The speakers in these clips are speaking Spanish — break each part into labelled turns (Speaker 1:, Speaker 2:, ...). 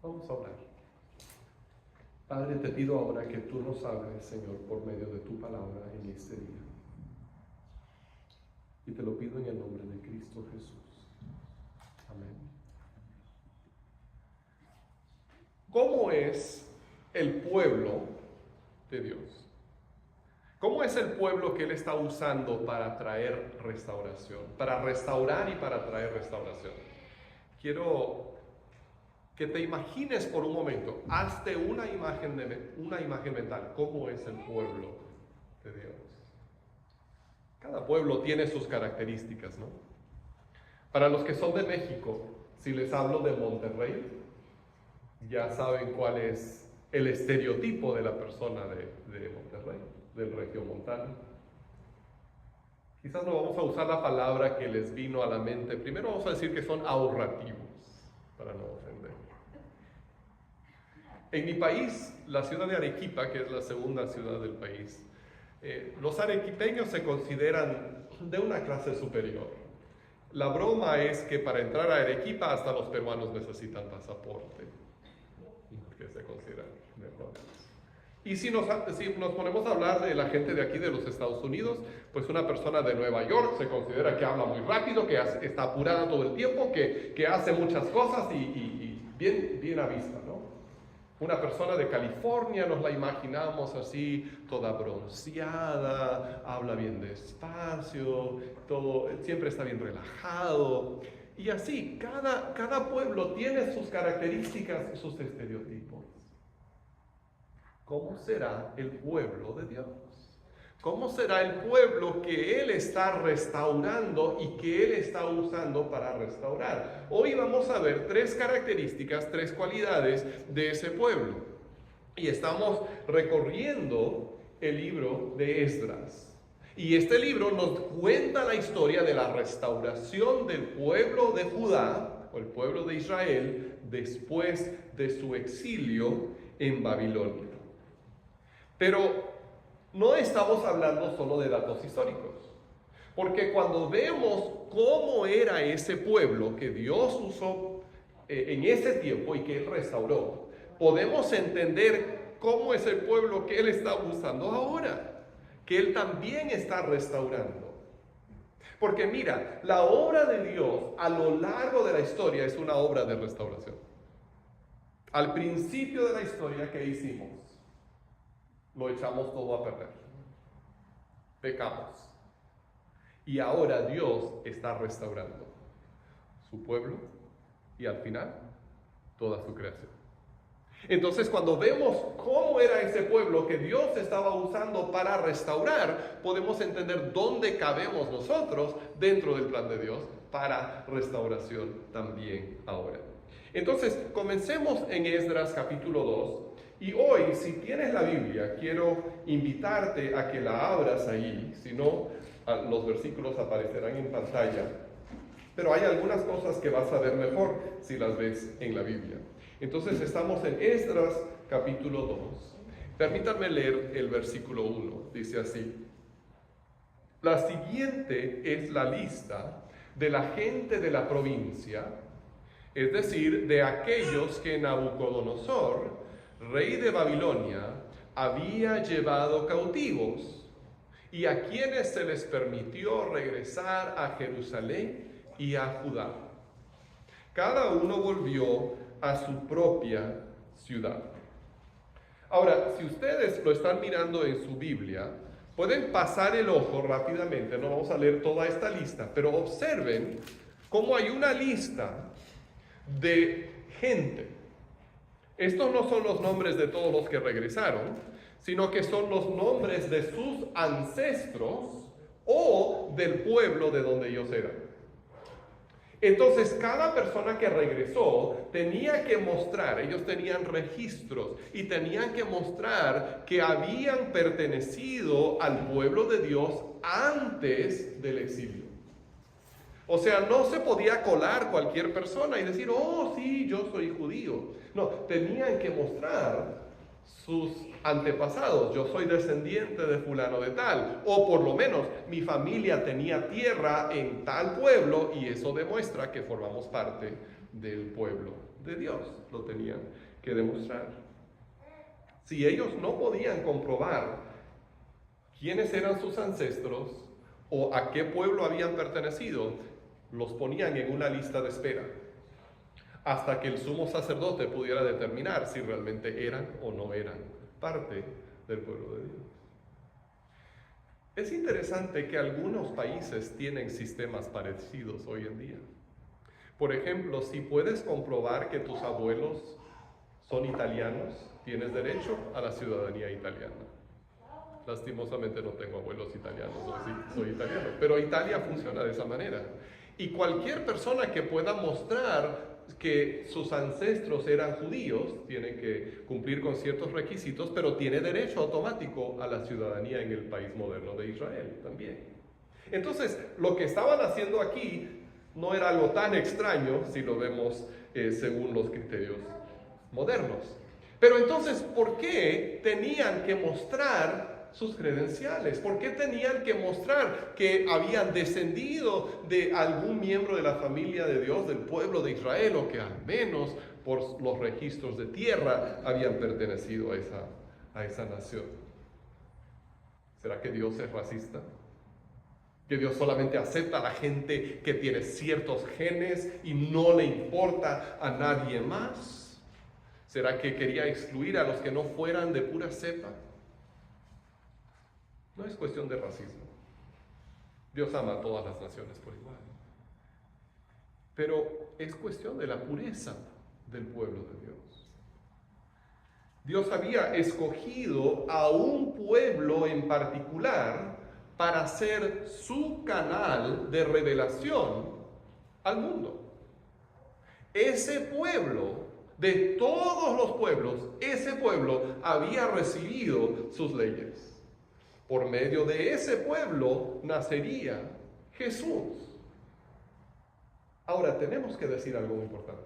Speaker 1: Vamos a orar. Padre, te pido ahora que tú nos hables, Señor, por medio de tu palabra en este día. Y te lo pido en el nombre de Cristo Jesús. Amén. ¿Cómo es el pueblo de Dios? ¿Cómo es el pueblo que Él está usando para traer restauración? Para restaurar y para traer restauración. Quiero que te imagines por un momento, hazte una imagen mental, ¿cómo es el pueblo de Dios? Cada pueblo tiene sus características, ¿no? Para los que son de México, si les hablo de Monterrey, ya saben cuál es el estereotipo de la persona de Monterrey, del regiomontano. Quizás no vamos a usar la palabra que les vino a la mente. Primero vamos a decir que son ahorrativos, para no ofender. En mi país, la ciudad de Arequipa, que es la segunda ciudad del país, los arequipeños se consideran de una clase superior. La broma es que para entrar a Arequipa hasta los peruanos necesitan pasaporte, porque se consideran mejores. Y si nos ponemos a hablar de la gente de aquí de los Estados Unidos, pues una persona de Nueva York se considera que habla muy rápido, que está apurada todo el tiempo, que hace muchas cosas y bien a vista, ¿no? Una persona de California nos la imaginamos así, toda bronceada, habla bien despacio, siempre está bien relajado. Y así, cada pueblo tiene sus características y sus estereotipos. ¿Cómo será el pueblo de Dios? ¿Cómo será el pueblo que Él está restaurando y que Él está usando para restaurar? Hoy vamos a ver tres características, tres cualidades de ese pueblo. Y estamos recorriendo el libro de Esdras. Y este libro nos cuenta la historia de la restauración del pueblo de Judá, o el pueblo de Israel, después de su exilio en Babilonia. Pero no estamos hablando solo de datos históricos, porque cuando vemos cómo era ese pueblo que Dios usó en ese tiempo y que Él restauró, podemos entender cómo es el pueblo que Él está usando ahora, que Él también está restaurando. Porque mira, la obra de Dios a lo largo de la historia es una obra de restauración. Al principio de la historia, ¿qué hicimos? Lo echamos todo a perder. Pecamos. Y ahora Dios está restaurando su pueblo y al final toda su creación. Entonces, cuando vemos cómo era ese pueblo que Dios estaba usando para restaurar, podemos entender dónde cabemos nosotros dentro del plan de Dios para restauración también ahora. Entonces, comencemos en Esdras capítulo 2. Y hoy, si tienes la Biblia, quiero invitarte a que la abras ahí. Si no, los versículos aparecerán en pantalla. Pero hay algunas cosas que vas a ver mejor si las ves en la Biblia. Entonces estamos en Esdras capítulo 2. Permítanme leer el versículo 1. Dice así: la siguiente es la lista de la gente de la provincia, es decir, de aquellos que Nabucodonosor, rey de Babilonia, había llevado cautivos y a quienes se les permitió regresar a Jerusalén y a Judá. Cada uno volvió a su propia ciudad. Ahora, si ustedes lo están mirando en su Biblia, pueden pasar el ojo rápidamente, no vamos a leer toda esta lista, pero observen cómo hay una lista de gente. Estos no son los nombres de todos los que regresaron, sino que son los nombres de sus ancestros o del pueblo de donde ellos eran. Entonces, cada persona que regresó tenía que mostrar, ellos tenían registros y tenían que mostrar que habían pertenecido al pueblo de Dios antes del exilio. O sea, no se podía colar cualquier persona y decir, oh, sí, yo soy judío. No, tenían que mostrar sus antepasados. Yo soy descendiente de fulano de tal. O por lo menos, mi familia tenía tierra en tal pueblo y eso demuestra que formamos parte del pueblo de Dios. Lo tenían que demostrar. Si ellos no podían comprobar quiénes eran sus ancestros o a qué pueblo habían pertenecido, los ponían en una lista de espera hasta que el sumo sacerdote pudiera determinar si realmente eran o no eran parte del pueblo de Dios. Es interesante que algunos países tienen sistemas parecidos hoy en día. Por ejemplo, si puedes comprobar que tus abuelos son italianos, tienes derecho a la ciudadanía italiana. Lastimosamente no tengo abuelos italianos, soy italiano, pero Italia funciona de esa manera. Y cualquier persona que pueda mostrar que sus ancestros eran judíos, tiene que cumplir con ciertos requisitos, pero tiene derecho automático a la ciudadanía en el país moderno de Israel también. Entonces, lo que estaban haciendo aquí no era algo tan extraño si lo vemos según los criterios modernos. Pero entonces, ¿por qué tenían que mostrar sus credenciales? ¿Por qué tenían que mostrar que habían descendido de algún miembro de la familia de Dios, del pueblo de Israel, o que al menos por los registros de tierra habían pertenecido a esa nación? ¿Será que Dios es racista? ¿Que Dios solamente acepta a la gente que tiene ciertos genes y no le importa a nadie más? ¿Será que quería excluir a los que no fueran de pura cepa? No es cuestión de racismo. Dios ama a todas las naciones por igual. Pero es cuestión de la pureza del pueblo de Dios. Dios había escogido a un pueblo en particular para ser su canal de revelación al mundo. Ese pueblo, de todos los pueblos, ese pueblo había recibido sus leyes. Por medio de ese pueblo nacería Jesús. Ahora, tenemos que decir algo muy importante.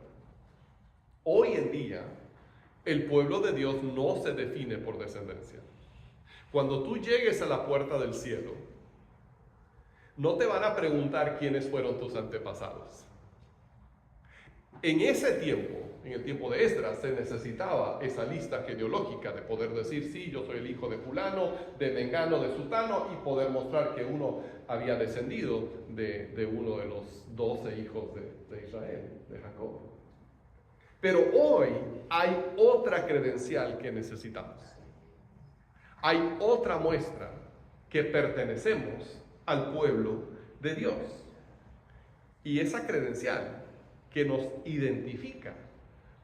Speaker 1: Hoy en día, el pueblo de Dios no se define por descendencia. Cuando tú llegues a la puerta del cielo, no te van a preguntar quiénes fueron tus antepasados. En ese tiempo, en el tiempo de Esdras, se necesitaba esa lista genealógica de poder decir, sí, yo soy el hijo de fulano, de mengano, de sutano, y poder mostrar que uno había descendido de uno de los 12 hijos de Israel, de Jacob. Pero hoy hay otra credencial que necesitamos. Hay otra muestra que pertenecemos al pueblo de Dios. Y esa credencial que nos identifica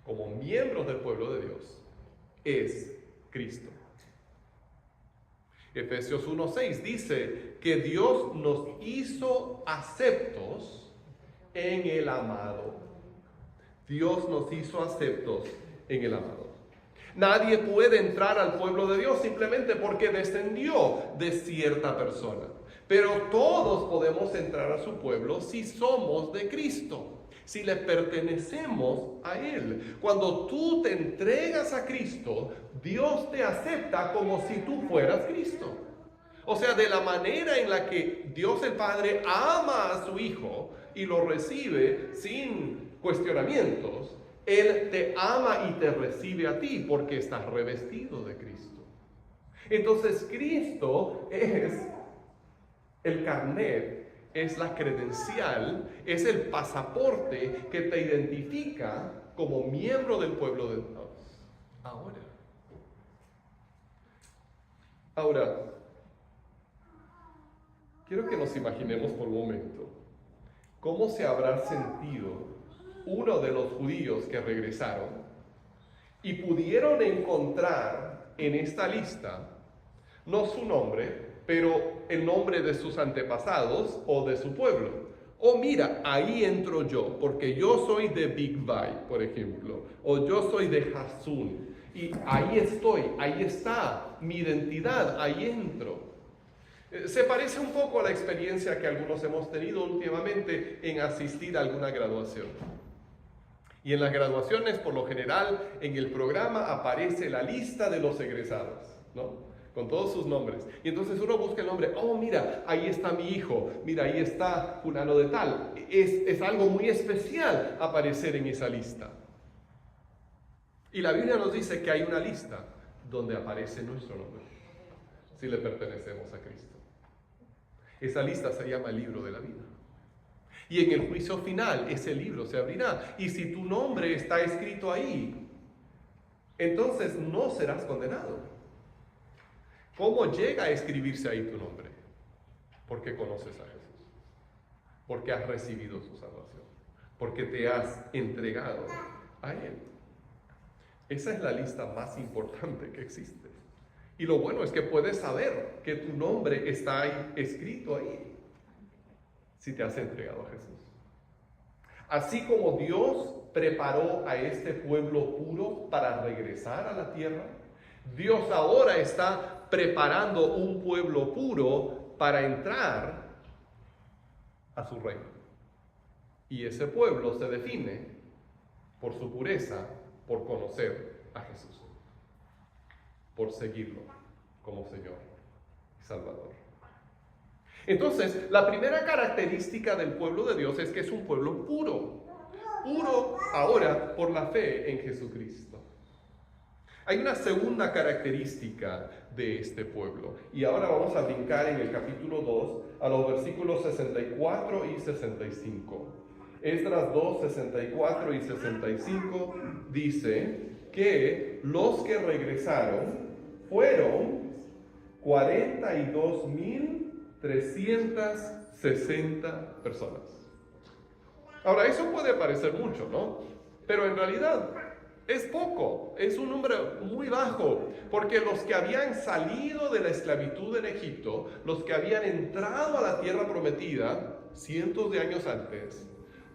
Speaker 1: como miembros del pueblo de Dios es Cristo. Efesios 1:6 dice que Dios nos hizo aceptos en el amado. Dios nos hizo aceptos en el amado. Nadie puede entrar al pueblo de Dios simplemente porque descendió de cierta persona. Pero todos podemos entrar a su pueblo si somos de Cristo, si le pertenecemos a Él. Cuando tú te entregas a Cristo, Dios te acepta como si tú fueras Cristo. O sea, de la manera en la que Dios el Padre ama a su Hijo y lo recibe sin cuestionamientos, Él te ama y te recibe a ti porque estás revestido de Cristo. Entonces, Cristo es el carnet, es la credencial, es el pasaporte que te identifica como miembro del pueblo de Dios. Ahora, quiero que nos imaginemos por un momento cómo se habrá sentido uno de los judíos que regresaron y pudieron encontrar en esta lista no su nombre, pero el nombre de sus antepasados o de su pueblo. Oh, mira, ahí entro yo, porque yo soy de Bigvai, por ejemplo, o yo soy de Hasun, y ahí estoy, ahí está mi identidad, ahí entro. Se parece un poco a la experiencia que algunos hemos tenido últimamente en asistir a alguna graduación. Y en las graduaciones, por lo general, en el programa aparece la lista de los egresados, ¿no? Con todos sus nombres. Y entonces uno busca el nombre. Oh, mira, ahí está mi hijo. Mira, ahí está fulano de tal. Es algo muy especial aparecer en esa lista. Y la Biblia nos dice que hay una lista donde aparece nuestro nombre, si le pertenecemos a Cristo. Esa lista se llama el libro de la vida. Y en el juicio final ese libro se abrirá. Y si tu nombre está escrito ahí, entonces no serás condenado. ¿Cómo llega a escribirse ahí tu nombre? Porque conoces a Jesús. Porque has recibido su salvación. Porque te has entregado a Él. Esa es la lista más importante que existe. Y lo bueno es que puedes saber que tu nombre está ahí, escrito ahí, si te has entregado a Jesús. Así como Dios preparó a este pueblo puro para regresar a la tierra, Dios ahora está preparando un pueblo puro para entrar a su reino. Y ese pueblo se define por su pureza, por conocer a Jesús, por seguirlo como Señor y Salvador. Entonces, la primera característica del pueblo de Dios es que es un pueblo puro. Puro ahora por la fe en Jesucristo. Hay una segunda característica de este pueblo. Y ahora vamos a brincar en el capítulo 2 a los versículos 64 y 65. Esdras 2, 64 y 65 dice que los que regresaron fueron 42,360 personas. Ahora, eso puede parecer mucho, ¿no? Pero en realidad es poco, es un número muy bajo, porque los que habían salido de la esclavitud en Egipto, los que habían entrado a la tierra prometida cientos de años antes,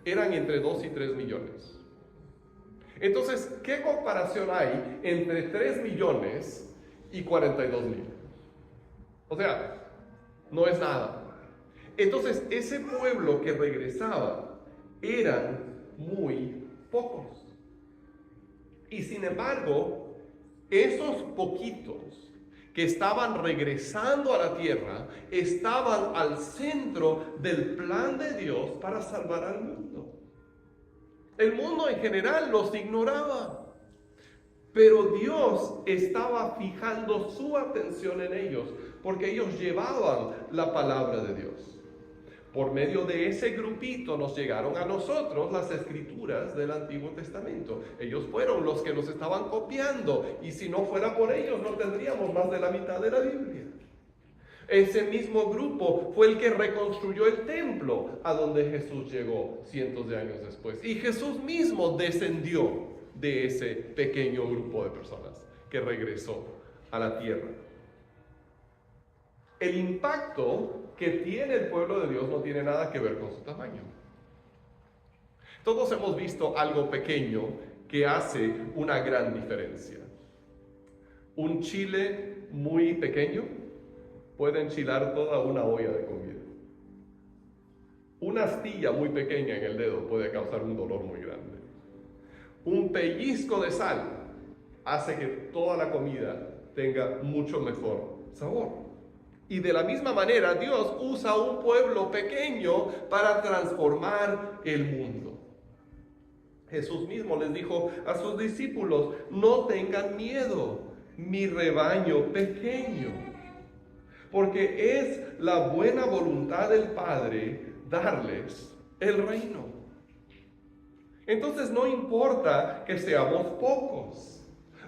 Speaker 1: eran entre 2 y 3 millones. Entonces, ¿qué comparación hay entre 3 millones y 42,000? O sea, no es nada. Entonces, ese pueblo que regresaba eran muy pocos. Y sin embargo, esos poquitos que estaban regresando a la tierra estaban al centro del plan de Dios para salvar al mundo. El mundo en general los ignoraba, pero Dios estaba fijando su atención en ellos porque ellos llevaban la palabra de Dios. Por medio de ese grupito nos llegaron a nosotros las escrituras del Antiguo Testamento. Ellos fueron los que nos estaban copiando, y si no fuera por ellos no tendríamos más de la mitad de la Biblia. Ese mismo grupo fue el que reconstruyó el templo a donde Jesús llegó cientos de años después. Y Jesús mismo descendió de ese pequeño grupo de personas que regresó a la tierra. El impacto que tiene el pueblo de Dios no tiene nada que ver con su tamaño. Todos hemos visto algo pequeño que hace una gran diferencia. Un chile muy pequeño puede enchilar toda una olla de comida. Una astilla muy pequeña en el dedo puede causar un dolor muy grande. Un pellizco de sal hace que toda la comida tenga mucho mejor sabor. Y de la misma manera, Dios usa un pueblo pequeño para transformar el mundo. Jesús mismo les dijo a sus discípulos: no tengan miedo, mi rebaño pequeño, porque es la buena voluntad del Padre darles el reino. Entonces no importa que seamos pocos.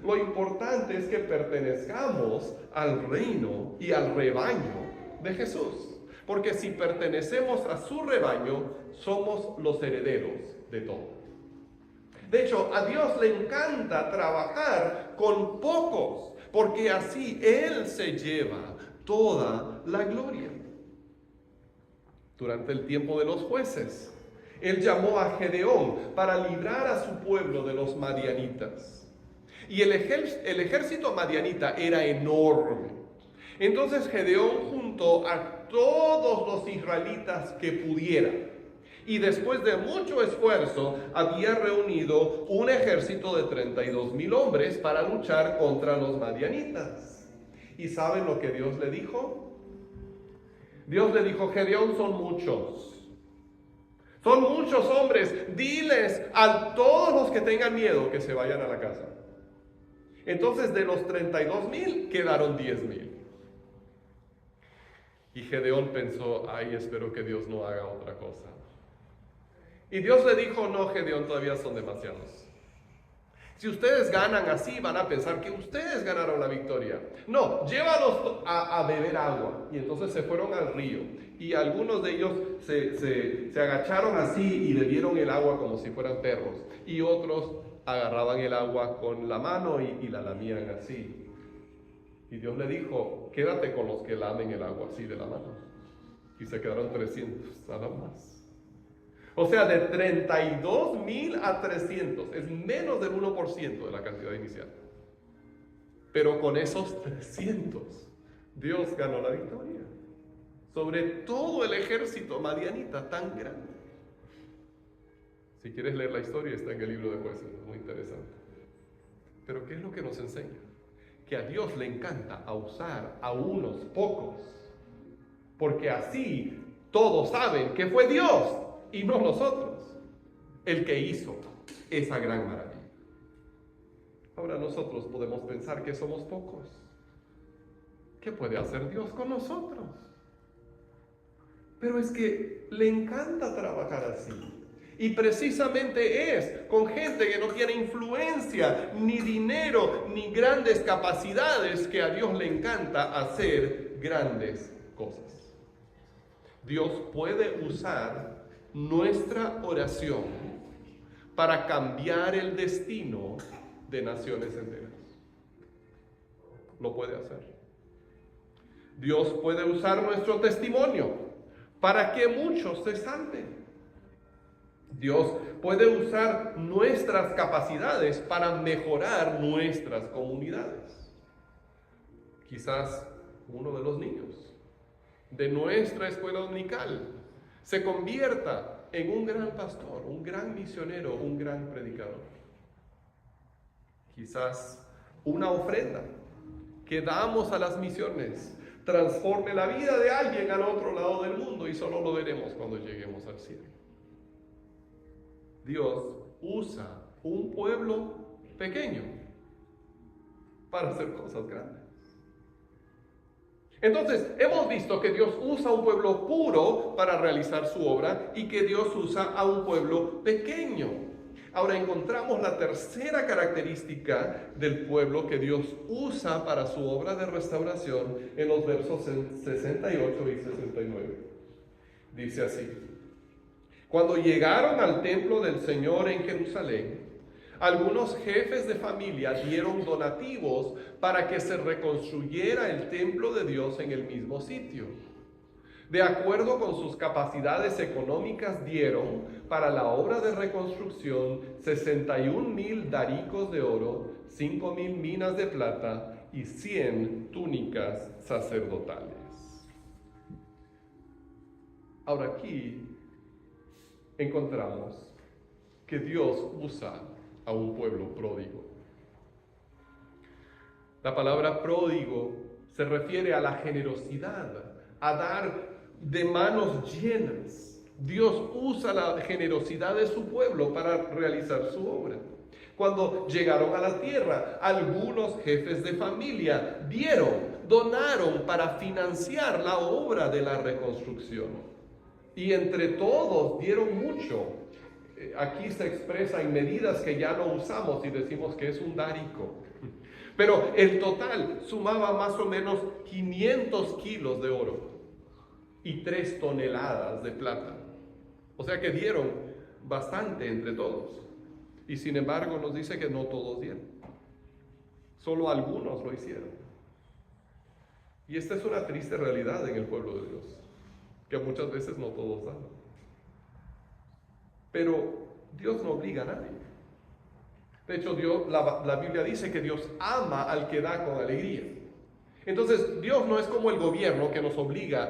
Speaker 1: Lo importante es que pertenezcamos al reino y al rebaño de Jesús. Porque si pertenecemos a su rebaño, somos los herederos de todo. De hecho, a Dios le encanta trabajar con pocos, porque así Él se lleva toda la gloria. Durante el tiempo de los jueces, Él llamó a Gedeón para librar a su pueblo de los madianitas. Y el ejército madianita era enorme. Entonces Gedeón juntó a todos los israelitas que pudiera. Y después de mucho esfuerzo, había reunido un ejército de 32,000 hombres para luchar contra los madianitas. ¿Y saben lo que Dios le dijo? Dios le dijo: Gedeón, son muchos. Son muchos hombres. Diles a todos los que tengan miedo que se vayan a la casa. Entonces de los 32,000 quedaron 10,000. Y Gedeón pensó, ay, espero que Dios no haga otra cosa. Y Dios le dijo, no, Gedeón, todavía son demasiados. Si ustedes ganan así, van a pensar que ustedes ganaron la victoria. No, llévalos a beber agua. Y entonces se fueron al río. Y algunos de ellos se agacharon así y bebieron el agua como si fueran perros. Y otros agarraban el agua con la mano y la lamían así. Y Dios le dijo, quédate con los que lamen el agua así de la mano. Y se quedaron 300, nada más. O sea, de 32,000 a 300, es menos del 1% de la cantidad inicial. Pero con esos 300, Dios ganó la victoria sobre todo el ejército madianita tan grande. Si quieres leer la historia, está en el libro de Jueces, es muy interesante. Pero ¿qué es lo que nos enseña? Que a Dios le encanta usar a unos pocos, porque así todos saben que fue Dios y no nosotros el que hizo esa gran maravilla. Ahora nosotros podemos pensar que somos pocos. ¿Qué puede hacer Dios con nosotros? Pero es que le encanta trabajar así. Y precisamente es con gente que no tiene influencia, ni dinero, ni grandes capacidades, que a Dios le encanta hacer grandes cosas. Dios puede usar nuestra oración para cambiar el destino de naciones enteras. Lo puede hacer. Dios puede usar nuestro testimonio para que muchos se salven. Dios puede usar nuestras capacidades para mejorar nuestras comunidades. Quizás uno de los niños de nuestra escuela dominical se convierta en un gran pastor, un gran misionero, un gran predicador. Quizás una ofrenda que damos a las misiones transforme la vida de alguien al otro lado del mundo, y solo lo veremos cuando lleguemos al cielo. Dios usa un pueblo pequeño para hacer cosas grandes. Entonces, hemos visto que Dios usa un pueblo puro para realizar su obra y que Dios usa a un pueblo pequeño. Ahora encontramos la tercera característica del pueblo que Dios usa para su obra de restauración en los versos 68 y 69. Dice así: cuando llegaron al templo del Señor en Jerusalén, algunos jefes de familia dieron donativos para que se reconstruyera el templo de Dios en el mismo sitio. De acuerdo con sus capacidades económicas, dieron para la obra de reconstrucción 61,000 daricos de oro, 5,000 minas de plata y 100 túnicas sacerdotales. Ahora aquí encontramos que Dios usa a un pueblo pródigo. La palabra pródigo se refiere a la generosidad, a dar de manos llenas. Dios usa la generosidad de su pueblo para realizar su obra. Cuando llegaron a la tierra, algunos jefes de familia donaron para financiar la obra de la reconstrucción. Y entre todos dieron mucho. Aquí se expresa en medidas que ya no usamos y decimos que es un dárico. Pero el total sumaba más o menos 500 kilos de oro y 3 toneladas de plata. O sea que dieron bastante entre todos. Y sin embargo nos dice que no todos dieron. Solo algunos lo hicieron. Y esta es una triste realidad en el pueblo de Dios, que muchas veces no todos dan. Pero Dios no obliga a nadie. De hecho, la Biblia dice que Dios ama al que da con alegría. Entonces, Dios no es como el gobierno que nos obliga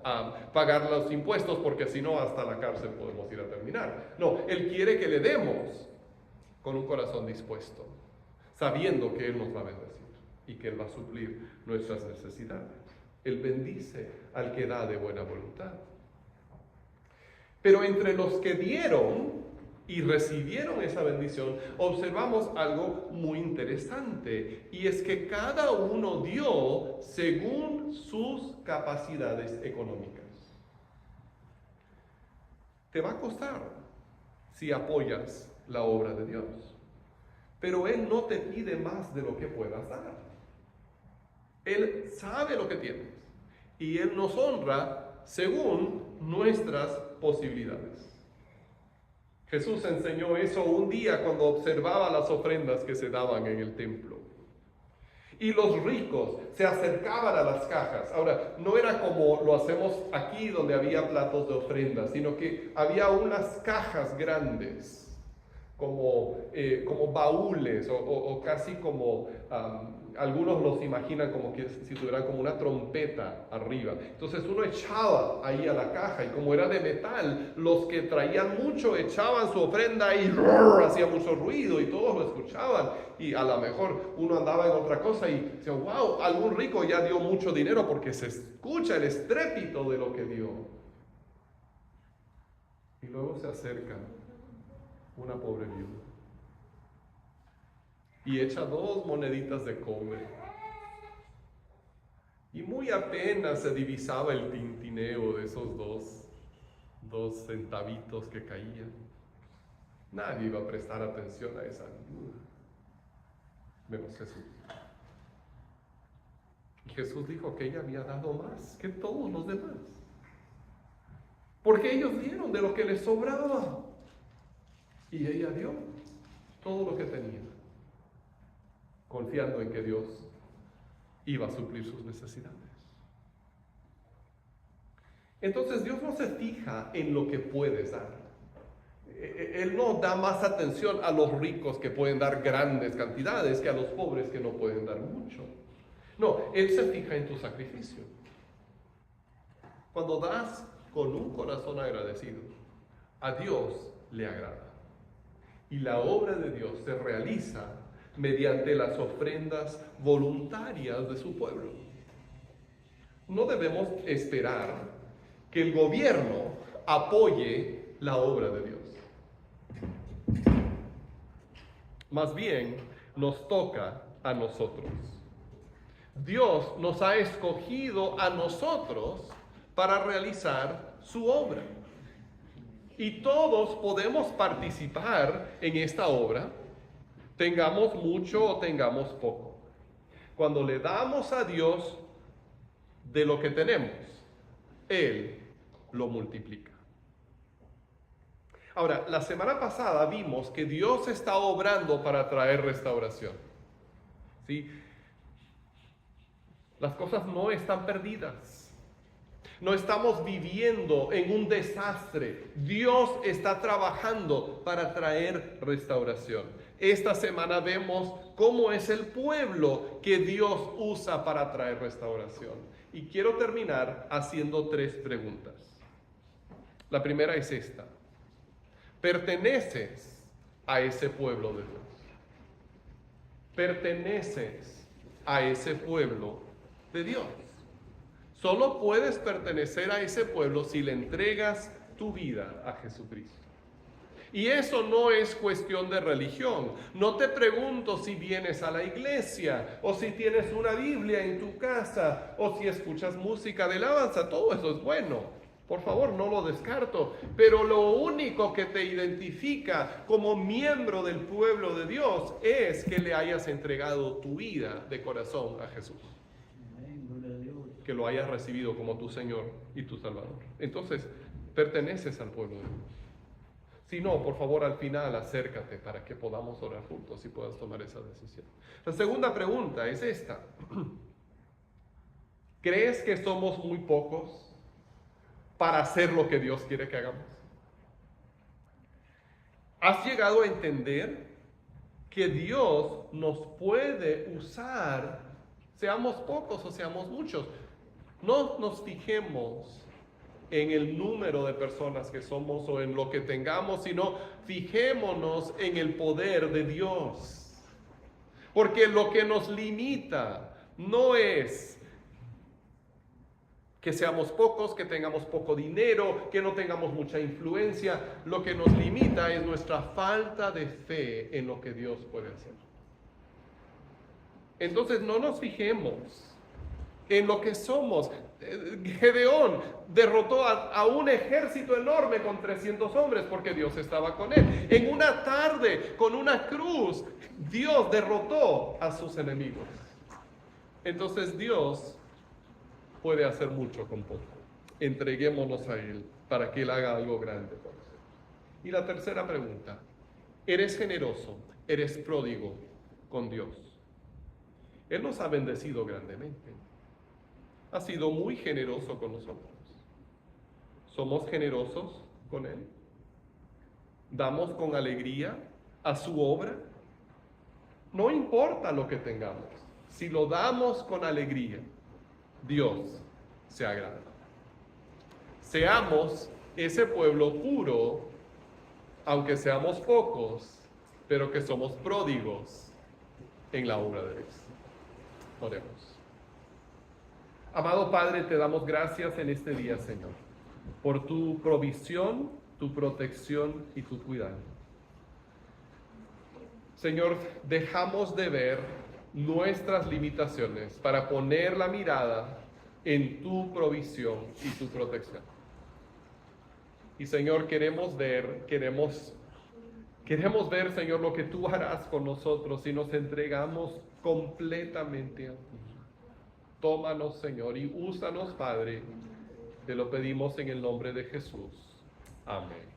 Speaker 1: a pagar los impuestos, porque si no, hasta la cárcel podemos ir a terminar. No, Él quiere que le demos con un corazón dispuesto, sabiendo que Él nos va a bendecir y que Él va a suplir nuestras necesidades. Él bendice al que da de buena voluntad. Pero entre los que dieron, y recibieron esa bendición, observamos algo muy interesante, y es que cada uno dio según sus capacidades económicas. Te va a costar si apoyas la obra de Dios, pero Él no te pide más de lo que puedas dar. Él sabe lo que tienes y Él nos honra según nuestras posibilidades. Jesús enseñó eso un día cuando observaba las ofrendas que se daban en el templo. Y los ricos se acercaban a las cajas. Ahora, no era como lo hacemos aquí donde había platos de ofrenda, sino que había unas cajas grandes, como baúles o casi como... algunos los imaginan como que si tuvieran como una trompeta arriba. Entonces uno echaba ahí a la caja y como era de metal, los que traían mucho echaban su ofrenda y hacía mucho ruido y todos lo escuchaban. Y a lo mejor uno andaba en otra cosa y decía, wow, algún rico ya dio mucho dinero porque se escucha el estrépito de lo que dio. Y luego se acerca una pobre viuda y echa 2 moneditas de cobre. Y muy apenas se divisaba el tintineo de esos dos centavitos que caían. Nadie iba a prestar atención a esa viuda. Vemos Jesús. Y Jesús dijo que ella había dado más que todos los demás, porque ellos dieron de lo que les sobraba. Y ella dio todo lo que tenía, confiando en que Dios iba a suplir sus necesidades. Entonces Dios no se fija en lo que puedes dar. Él no da más atención a los ricos que pueden dar grandes cantidades que a los pobres que no pueden dar mucho. No, Él se fija en tu sacrificio. Cuando das con un corazón agradecido, a Dios le agrada. Y la obra de Dios se realiza mediante las ofrendas voluntarias de su pueblo. No debemos esperar que el gobierno apoye la obra de Dios. Más bien, nos toca a nosotros. Dios nos ha escogido a nosotros para realizar su obra. Y todos podemos participar en esta obra, tengamos mucho o tengamos poco. Cuando le damos a Dios de lo que tenemos, Él lo multiplica. Ahora, la semana pasada vimos que Dios está obrando para traer restauración. ¿Sí? Las cosas no están perdidas. No estamos viviendo en un desastre. Dios está trabajando para traer restauración. Esta semana vemos cómo es el pueblo que Dios usa para traer restauración. Y quiero terminar haciendo 3 preguntas. La primera es esta: ¿perteneces a ese pueblo de Dios? ¿Perteneces a ese pueblo de Dios? Solo puedes pertenecer a ese pueblo si le entregas tu vida a Jesucristo. Y eso no es cuestión de religión. No te pregunto si vienes a la iglesia, o si tienes una Biblia en tu casa, o si escuchas música de alabanza. Todo eso es bueno. Por favor, no lo descarto. Pero lo único que te identifica como miembro del pueblo de Dios es que le hayas entregado tu vida de corazón a Jesús. Que lo hayas recibido como tu Señor y tu Salvador. Entonces, perteneces al pueblo de Dios. Si no, por favor, al final acércate para que podamos orar juntos y puedas tomar esa decisión. La segunda pregunta es esta: ¿crees que somos muy pocos para hacer lo que Dios quiere que hagamos? ¿Has llegado a entender que Dios nos puede usar, seamos pocos o seamos muchos? No nos fijemos en el número de personas que somos o en lo que tengamos, sino fijémonos en el poder de Dios. Porque lo que nos limita no es Que seamos pocos, que tengamos poco dinero, que no tengamos mucha influencia. Lo que nos limita es nuestra falta de fe en lo que Dios puede hacer. Entonces no nos fijemos en lo que somos. Gedeón derrotó a un ejército enorme con 300 hombres porque Dios estaba con él. En una tarde, con una cruz, Dios derrotó a sus enemigos. Entonces Dios puede hacer mucho con poco. Entreguémonos a Él para que Él haga algo grande por nosotros. Y la tercera pregunta: ¿eres generoso? ¿Eres pródigo con Dios? Él nos ha bendecido grandemente. Ha sido muy generoso con nosotros. ¿Somos generosos con Él? ¿Damos con alegría a su obra? No importa lo que tengamos. Si lo damos con alegría, Dios se agrada. Seamos ese pueblo puro, aunque seamos pocos, pero que somos pródigos en la obra de Dios. Oremos. Amado Padre, te damos gracias en este día, Señor, por tu provisión, tu protección y tu cuidado. Señor, dejamos de ver nuestras limitaciones para poner la mirada en tu provisión y tu protección. Y Señor, queremos ver, Señor, lo que tú harás con nosotros si nos entregamos completamente a ti. Tómanos, Señor, y úsanos, Padre. Te lo pedimos en el nombre de Jesús. Amén.